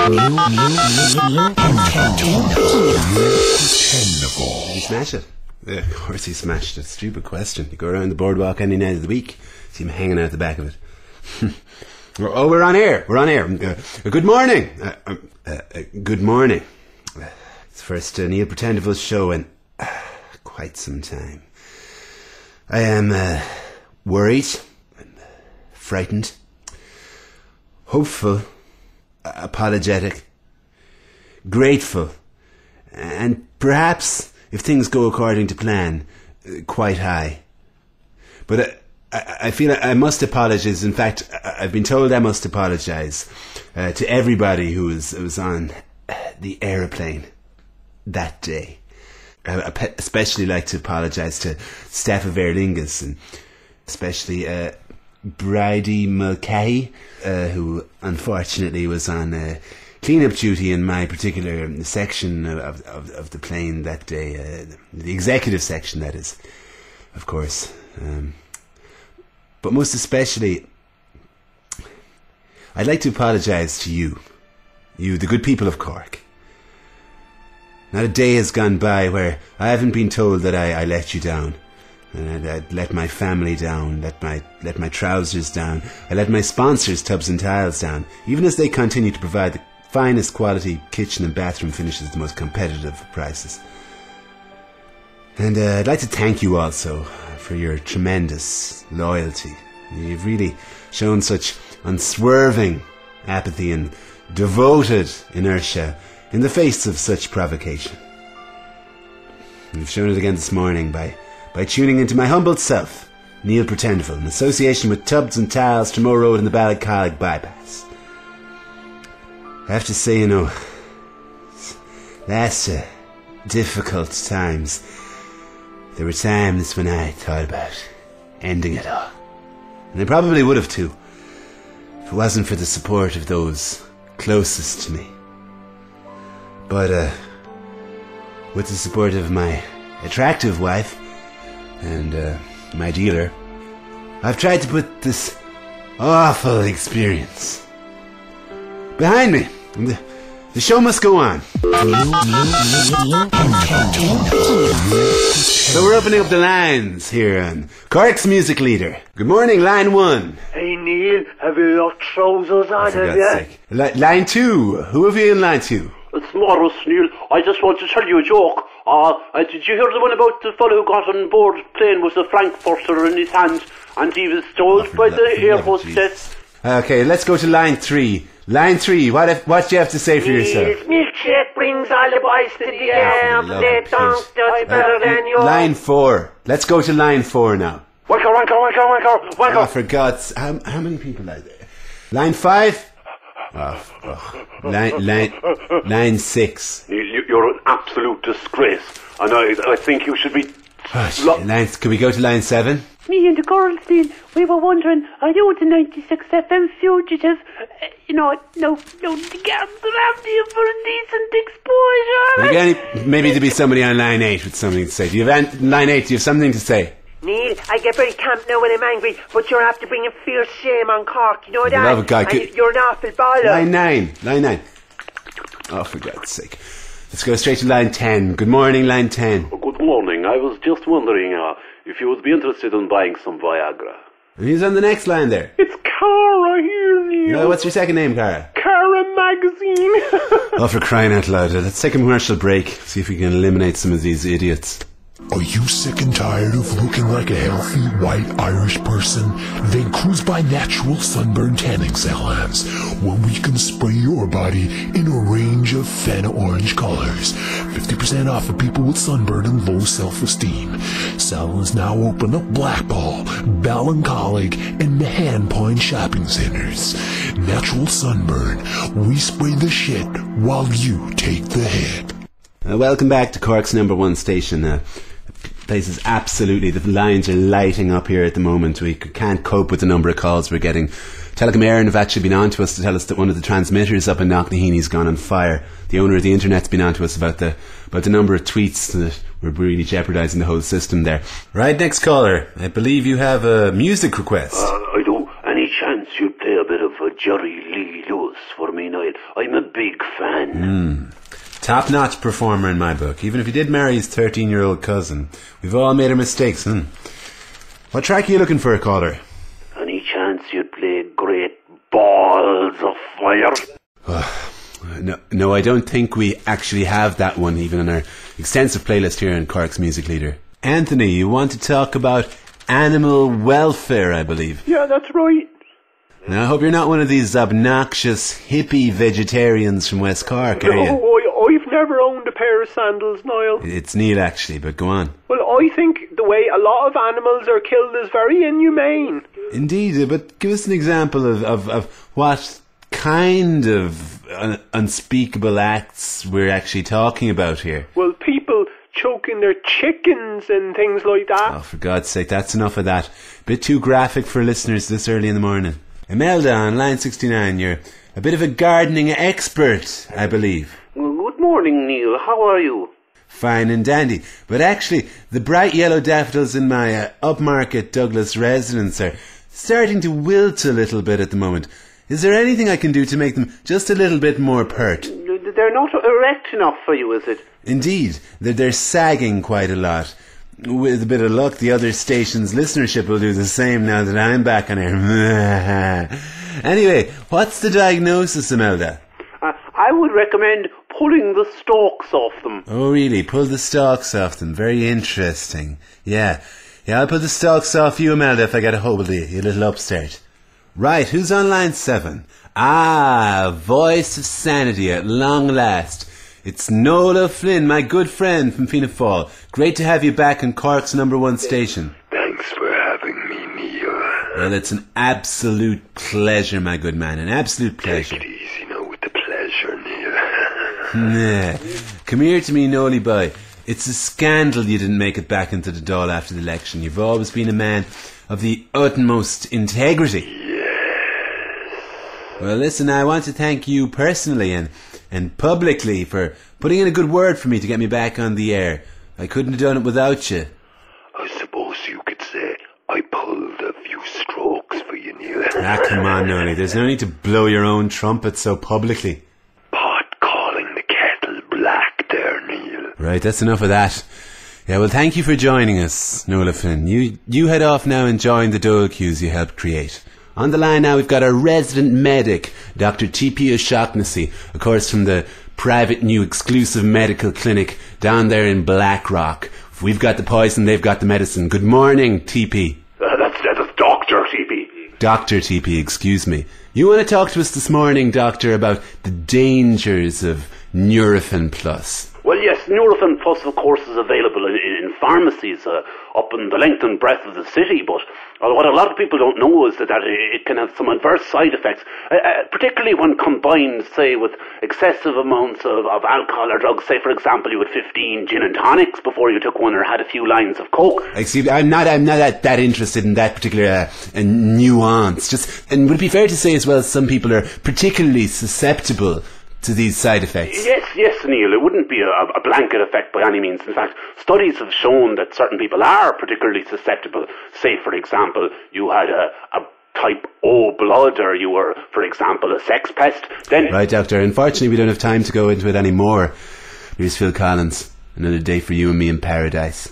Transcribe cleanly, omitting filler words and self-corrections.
Pretendeville. Did he smash it? Yeah, of course he smashed it. Stupid question. You go around the boardwalk any night of the week, see him hanging out the back of it. Oh, we're on air. We're on air. Good morning. Good morning. It's the first Neil Pretendeville show in quite some time. I am worried, frightened, hopeful, apologetic, grateful, and perhaps, if things go according to plan, quite high. But I feel I must apologise. In fact, I've been told I must apologise to everybody who was on the aeroplane that day. I especially like to apologise to Steph of Aer Lingus, and especially Bridie Mulcahy, who unfortunately was on clean-up duty in my particular section of the plane that day, the executive section, that is, of course. But most especially, I'd like to apologise to you, the good people of Cork. Not a day has gone by where I haven't been told that I let you down. And I'd let my family down, let my trousers down, I let my sponsors, Tubs and Tiles, down, even as they continue to provide the finest quality kitchen and bathroom finishes at the most competitive prices. And I'd like to thank you also for your tremendous loyalty. You've really shown such unswerving apathy and devoted inertia in the face of such provocation. You've shown it again this morning by tuning into my humbled self, Neil Pretendeville, in association with Tubs and Tiles, Tremore Road and the Ballycollig bypass. I have to say, last difficult times, there were times when I thought about ending it all. And I probably would have too, if it wasn't for the support of those closest to me. But with the support of my attractive wife and my dealer, I've tried to put this awful experience behind me. And the show must go on. So we're opening up the lines here on Cork's music leader. Good morning, line 1. Hey Neil, have you your trousers on? For God's sake. Line 2. Who have you in line 2? It's Morris, Neil. I just want to tell you a joke. Did you hear the one about the fellow who got on board plane with a frankfurter in his hand and he was told by the air hostess? Okay, let's go to line 3. Line 3, what do you have to say for yourself? Milkshake brings all the boys to the air. They don't do better than you. Line 4. Let's go to line 4 now. Wanker. Oh, for God's... How many people are there? Line 5? Line 6. You're an absolute disgrace. And I think you should be... Could we go to line 7? Me and the girls, Neil, we were wondering, are you the 96 FM fugitive? No, the girls don't have you for a decent exposure. Maybe there'd be somebody on line 8 with something to say. Line 8, do you have something to say? Neil, I get very camp now when I'm angry, but you're after bringing fierce shame on Cork, you know that? Love of God, you're an awful baller. Line 9. Oh, for God's sake. Let's go straight to line 10. Good morning, line 10. Good morning. I was just wondering if you would be interested in buying some Viagra. And who's on the next line there? It's Cara here, Neil. No, what's your second name, Cara? Cara Magazine. Oh, for crying out loud. Let's take a commercial break, see if we can eliminate some of these idiots. Are you sick and tired of looking like a healthy white Irish person? Then cruise by Natural Sunburn Tanning Salons, where we can spray your body in a range of Fanta orange colors. 50% off for people with sunburn and low self-esteem. Salons now open at Blackball, Ballincollig, and Mahan Point shopping centers. Natural Sunburn. We spray the shit while you take the hit. Welcome back to Cork's #1 station. The place is absolutely, the lines are lighting up here at the moment. We can't cope with the number of calls we're getting. Telecom Éireann have actually been on to us to tell us that one of the transmitters up in Knocknaheany's gone on fire. The owner of the internet's been on to us about the number of tweets that were really jeopardising the whole system there. Right, next caller. I believe you have a music request. I do. Any chance you'd play a bit of Jerry Lee Lewis? house for me, Niall. I'm a big fan. Top-notch performer in my book. Even if he did marry his 13-year-old cousin. We've all made our mistakes, What track are you looking for, caller? Any chance you'd play Great Balls of Fire? No, I don't think we actually have that one even on our extensive playlist here in Cork's Music Leader. Anthony, you want to talk about animal welfare, I believe. Yeah, that's right. Now, I hope you're not one of these obnoxious hippie vegetarians from West Cork, are you? No, I've never owned a pair of sandals, Niall. It's Neil, actually, but go on. Well, I think the way a lot of animals are killed is very inhumane. Indeed, but give us an example of what kind of unspeakable acts we're actually talking about here. Well, people choking their chickens and things like that. Oh, for God's sake, that's enough of that. Bit too graphic for listeners this early in the morning. Imelda on line 69, you're a bit of a gardening expert, I believe. Well, good morning, Neil. How are you? Fine and dandy. But actually, the bright yellow daffodils in my upmarket Douglas residence are starting to wilt a little bit at the moment. Is there anything I can do to make them just a little bit more pert? They're not erect enough for you, is it? Indeed. They're sagging quite a lot. With a bit of luck, the other station's listenership will do the same now that I'm back on air. Anyway, what's the diagnosis, Imelda? I would recommend pulling the stalks off them. Oh, really? Pull the stalks off them. Very interesting. Yeah, I'll pull the stalks off you, Imelda, if I get a hold of you little upstart. Right, who's on line 7? Voice of sanity at long last. It's Nola Flynn, my good friend from Fianna Fáil. Great to have you back on Cork's #1 station. Thanks for having me, Neil. Well, it's an absolute pleasure, my good man. An absolute pleasure. Take it easy now with the pleasure, Neil. Nah. Come here to me, Nolly boy. It's a scandal you didn't make it back into the Dáil after the election. You've always been a man of the utmost integrity. Well, listen, I want to thank you personally and publicly for putting in a good word for me to get me back on the air. I couldn't have done it without you. I suppose you could say I pulled a few strokes for you, Neil. Come on, Nolly. There's no need to blow your own trumpet so publicly. Pot calling the kettle black there, Neil. Right, that's enough of that. Yeah, well, thank you for joining us, Nola Flynn. You head off now and join the dole queues you helped create. On the line now, we've got our resident medic, Dr. T.P. O'Shaughnessy, of course from the private new exclusive medical clinic down there in Blackrock. If we've got the poison, they've got the medicine. Good morning, T.P. That's Dr. T.P. Dr. T.P., excuse me. You want to talk to us this morning, Doctor, about the dangers of Nurofen Plus? Well, yes, Nurofen Plus, of course, is available in pharmacies up in the length and breadth of the city, but what a lot of people don't know is that it can have some adverse side effects, particularly when combined, say, with excessive amounts of alcohol or drugs. Say, for example, you had 15 gin and tonics before you took one or had a few lines of coke. Excuse me, I'm not that interested in that particular nuance. And would it be fair to say as well, some people are particularly susceptible to these side effects? Yes, Neil. It wouldn't be a blanket effect by any means. In fact, studies have shown that certain people are particularly susceptible. Say, for example, you had a type O blood, or you were, for example, a sex pest. Then, right, Doctor. Unfortunately, we don't have time to go into it anymore. Here's Phil Collins. Another day for you and me in paradise.